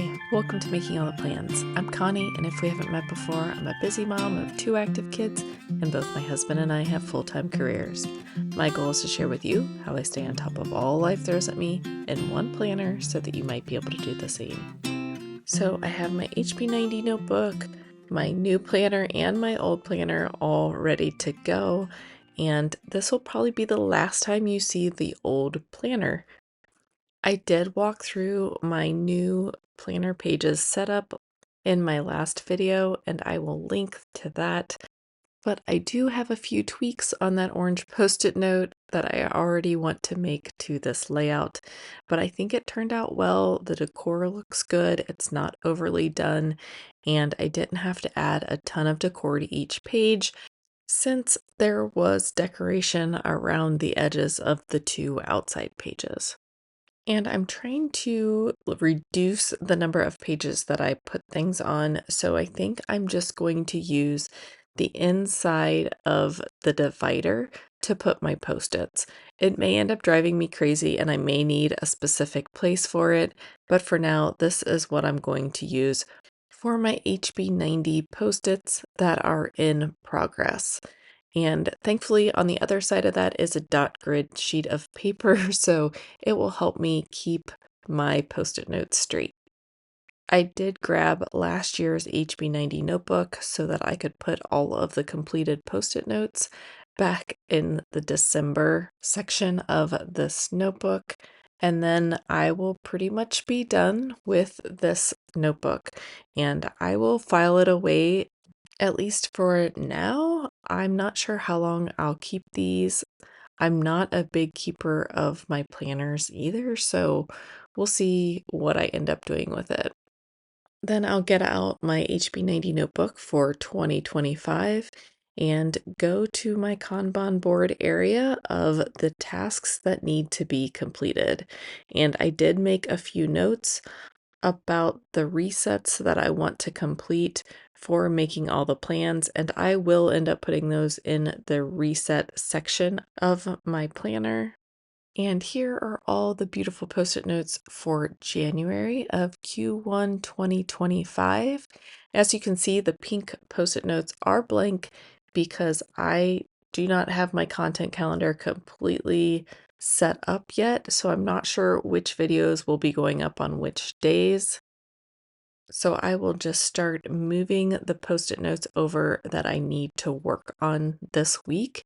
Hi, welcome to Making All the Plans. I'm Connie, and if we haven't met before, I'm a busy mom of two active kids, and both my husband and I have full-time careers. My goal is to share with you how I stay on top of all life throws at me in one planner so that you might be able to do the same. So I have my HB90 notebook, my new planner, and my old planner all ready to go, and this will probably be the last time you see the old planner. I did walk through my new planner pages setup in my last video, and I will link to that. But I do have a few tweaks on that orange post-it note that I already want to make to this layout, but I think it turned out well. The decor looks good, it's not overly done, and I didn't have to add a ton of decor to each page since there was decoration around the edges of the two outside pages. And I'm trying to reduce the number of pages that I put things on, so I think I'm just going to use the inside of the divider to put my post-its. It may end up driving me crazy and I may need a specific place for it, but for now, this is what I'm going to use for my HB90 post-its that are in progress. And thankfully, on the other side of that is a dot grid sheet of paper, so it will help me keep my post-it notes straight. I did grab last year's HB90 notebook so that I could put all of the completed post-it notes back in the December section of this notebook. And then I will pretty much be done with this notebook, and I will file it away at least for now. I'm not sure how long I'll keep these. I'm not a big keeper of my planners either, so we'll see what I end up doing with it. Then I'll get out my HB90 notebook for 2025 and go to my Kanban board area of the tasks that need to be completed. And I did make a few notes about the resets that I want to complete for making all the plans, and I will end up putting those in the reset section of my planner. And here are all the beautiful post-it notes for January of Q1 2025. As you can see, the pink post-it notes are blank because I do not have my content calendar completely set up yet, so I'm not sure which videos will be going up on which days. So I will just start moving the post-it notes over that I need to work on this week,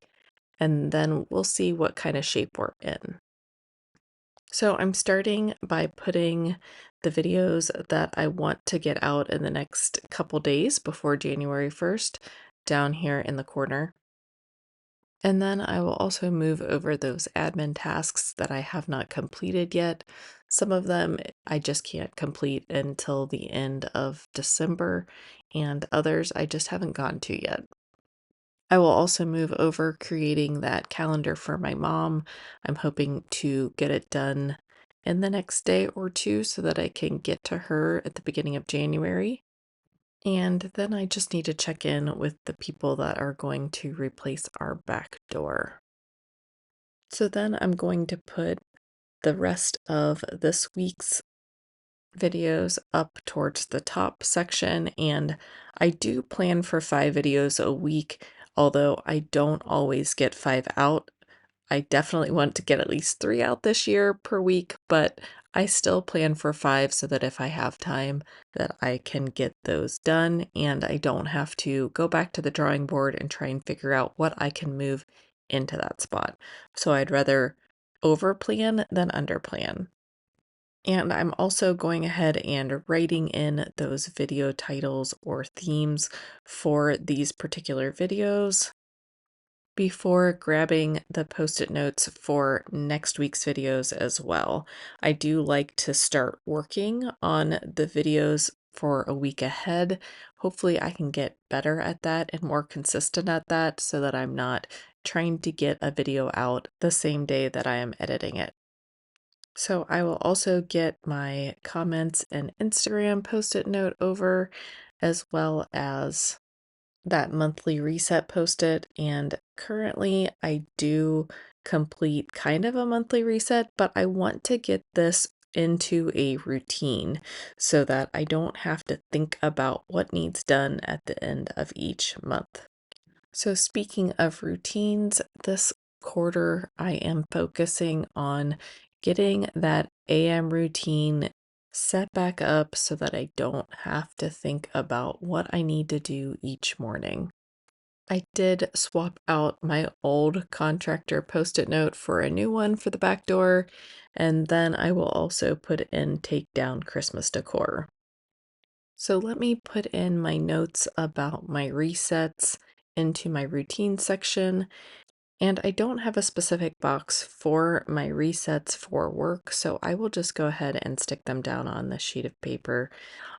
and then we'll see what kind of shape we're in. So I'm starting by putting the videos that I want to get out in the next couple days before January 1st down here in the corner. And then I will also move over those admin tasks that I have not completed yet. Some of them I just can't complete until the end of December, and others I just haven't gotten to yet. I will also move over creating that calendar for my mom. I'm hoping to get it done in the next day or two so that I can get to her at the beginning of January. And then I just need to check in with the people that are going to replace our back door. So then I'm going to put the rest of this week's videos up towards the top section, and I do plan for 5 videos a week, although I don't always get 5 out. I definitely want to get at least 3 out this year per week, but I still plan for 5 so that if I have time that I can get those done and I don't have to go back to the drawing board and try and figure out what I can move into that spot. So I'd rather overplan than underplan. And I'm also going ahead and writing in those video titles or themes for these particular videos before grabbing the post-it notes for next week's videos as well. I do like to start working on the videos for a week ahead. Hopefully I can get better at that and more consistent at that so that I'm not trying to get a video out the same day that I am editing it. So I will also get my comments and Instagram post-it note over, as well as that monthly reset post-it. And currently I do complete kind of a monthly reset, but I want to get this into a routine so that I don't have to think about what needs done at the end of each month. So, speaking of routines, this quarter I am focusing on getting that AM routine set back up so that I don't have to think about what I need to do each morning. I did swap out my old contractor post-it note for a new one for the back door, and then I will also put in take down Christmas decor. So let me put in my notes about my resets into my routine section. And I don't have a specific box for my resets for work, so I will just go ahead and stick them down on the sheet of paper.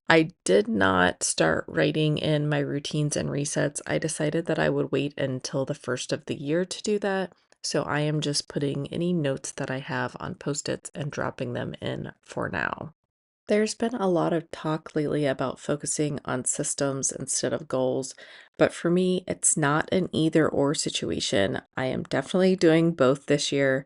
I did not start writing in my routines and resets. I decided that I would wait until the first of the year to do that. So I am just putting any notes that I have on post-its and dropping them in for now. There's been a lot of talk lately about focusing on systems instead of goals, but for me, it's not an either or situation. I am definitely doing both this year.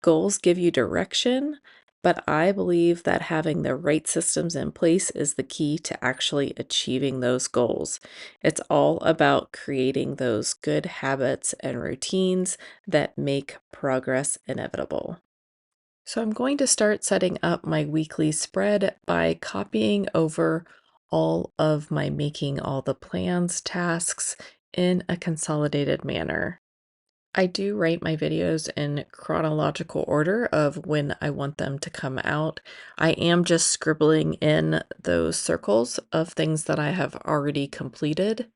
Goals give you direction, but I believe that having the right systems in place is the key to actually achieving those goals. It's all about creating those good habits and routines that make progress inevitable. So I'm going to start setting up my weekly spread by copying over all of my making all the plans tasks in a consolidated manner. I do write my videos in chronological order of when I want them to come out. I am just scribbling in those circles of things that I have already completed.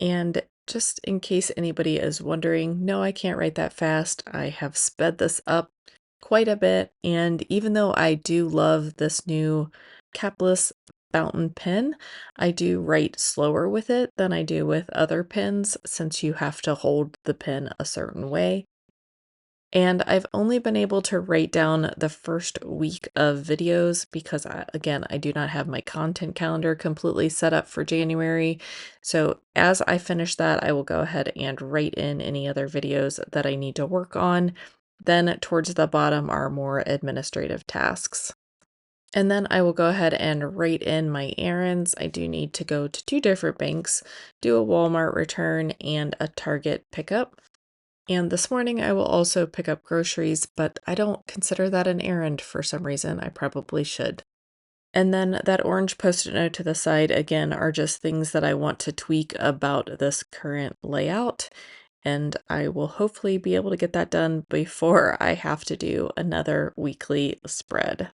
And just in case anybody is wondering, no, I can't write that fast. I have sped this up quite a bit. And even though I do love this new capless fountain pen, I do write slower with it than I do with other pens since you have to hold the pen a certain way. And I've only been able to write down the first week of videos because again, I do not have my content calendar completely set up for January. So as I finish that, I will go ahead and write in any other videos that I need to work on. Then towards the bottom are more administrative tasks. And then I will go ahead and write in my errands. I do need to go to two different banks, do a Walmart return and a Target pickup. And this morning I will also pick up groceries, but I don't consider that an errand for some reason. I probably should. And then that orange post-it note to the side again are just things that I want to tweak about this current layout. And I will hopefully be able to get that done before I have to do another weekly spread.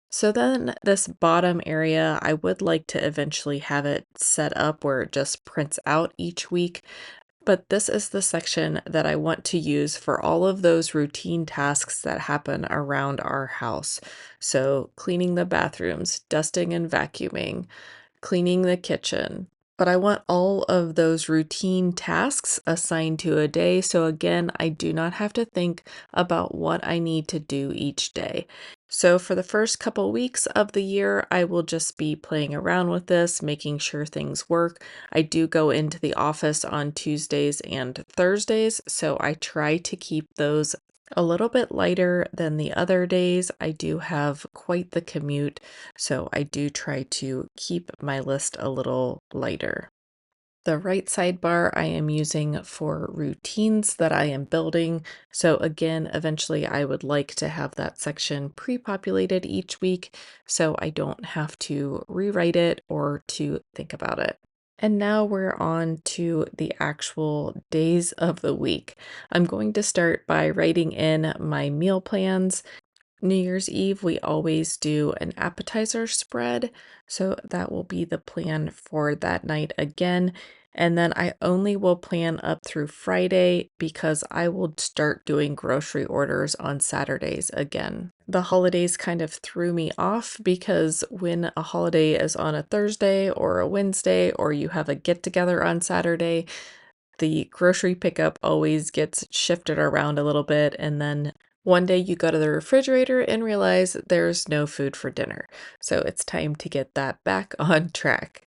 So then this bottom area, I would like to eventually have it set up where it just prints out each week. But this is the section that I want to use for all of those routine tasks that happen around our house. So, cleaning the bathrooms, dusting and vacuuming, cleaning the kitchen. But I want all of those routine tasks assigned to a day. So, again, I do not have to think about what I need to do each day. So, for the first couple weeks of the year, I will just be playing around with this, making sure things work. I do go into the office on Tuesdays and Thursdays, so I try to keep those a little bit lighter than the other days. I do have quite the commute, so I do try to keep my list a little lighter. The right sidebar I am using for routines that I am building. So again, eventually I would like to have that section pre-populated each week so I don't have to rewrite it or to think about it. And now we're on to the actual days of the week. I'm going to start by writing in my meal plans. New Year's Eve, we always do an appetizer spread. So that will be the plan for that night again. And then I only will plan up through Friday because I will start doing grocery orders on Saturdays again. The holidays kind of threw me off because when a holiday is on a Thursday or a Wednesday, or you have a get together on Saturday, the grocery pickup always gets shifted around a little bit, and then one day you go to the refrigerator and realize there's no food for dinner. So it's time to get that back on track.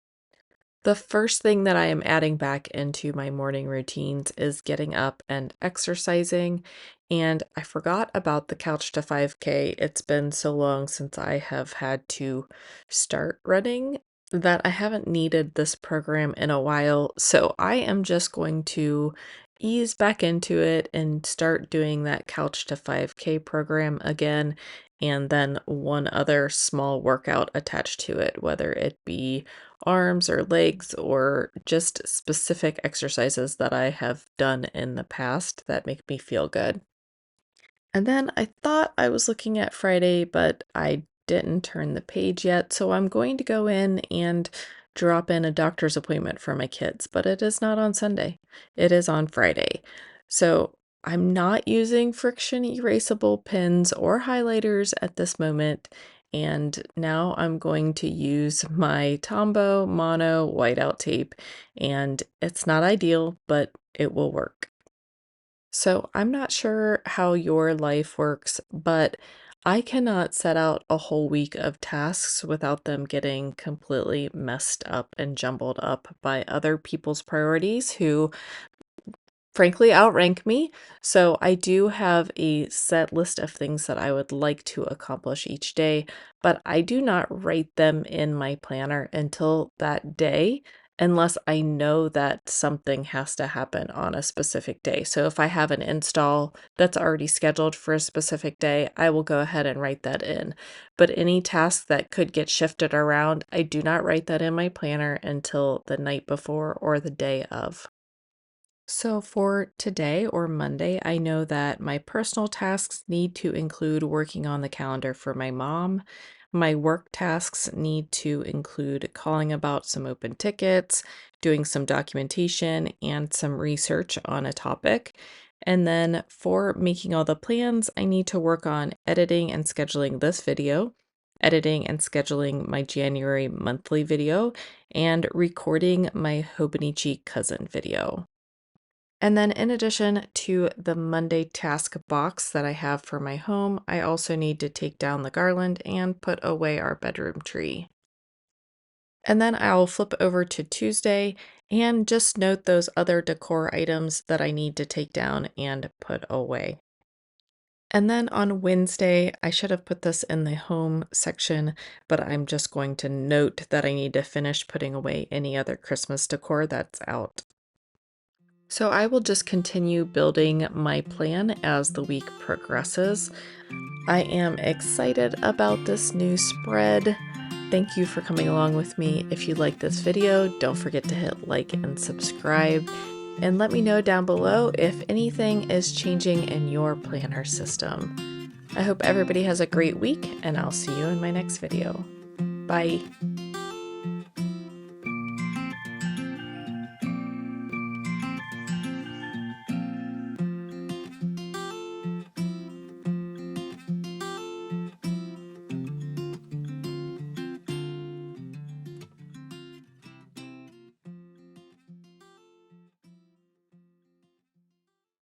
The first thing that I am adding back into my morning routines is getting up and exercising. And I forgot about the Couch to 5K. It's been so long since I have had to start running that I haven't needed this program in a while. So I am just going to ease back into it and start doing that Couch to 5K program again. And then one other small workout attached to it, whether it be arms or legs or just specific exercises that I have done in the past that make me feel good. And then I thought I was looking at Friday, but I didn't turn the page yet, so I'm going to go in and drop in a doctor's appointment for my kids, but it is not on Sunday. It is on Friday. So I'm not using friction erasable pens or highlighters at this moment. And now I'm going to use my Tombow Mono whiteout tape, and it's not ideal, but it will work. So I'm not sure how your life works, but I cannot set out a whole week of tasks without them getting completely messed up and jumbled up by other people's priorities who frankly outrank me. So I do have a set list of things that I would like to accomplish each day, but I do not write them in my planner until that day. Unless I know that something has to happen on a specific day. So if I have an install that's already scheduled for a specific day, I will go ahead and write that in. But any task that could get shifted around, I do not write that in my planner until the night before or the day of. So for today or Monday, I know that my personal tasks need to include working on the calendar for my mom. My work tasks need to include calling about some open tickets, doing some documentation, and some research on a topic. And then for making all the plans, I need to work on editing and scheduling this video, editing and scheduling my January monthly video, and recording my Hobonichi cousin video. And then in addition to the Monday task box that I have for my home, I also need to take down the garland and put away our bedroom tree. And then I'll flip over to Tuesday and just note those other decor items that I need to take down and put away. And then on Wednesday, I should have put this in the home section, but I'm just going to note that I need to finish putting away any other Christmas decor that's out. So I will just continue building my plan as the week progresses. I am excited about this new spread. Thank you for coming along with me. If you like this video, don't forget to hit like and subscribe. And let me know down below if anything is changing in your planner system. I hope everybody has a great week, and I'll see you in my next video. Bye.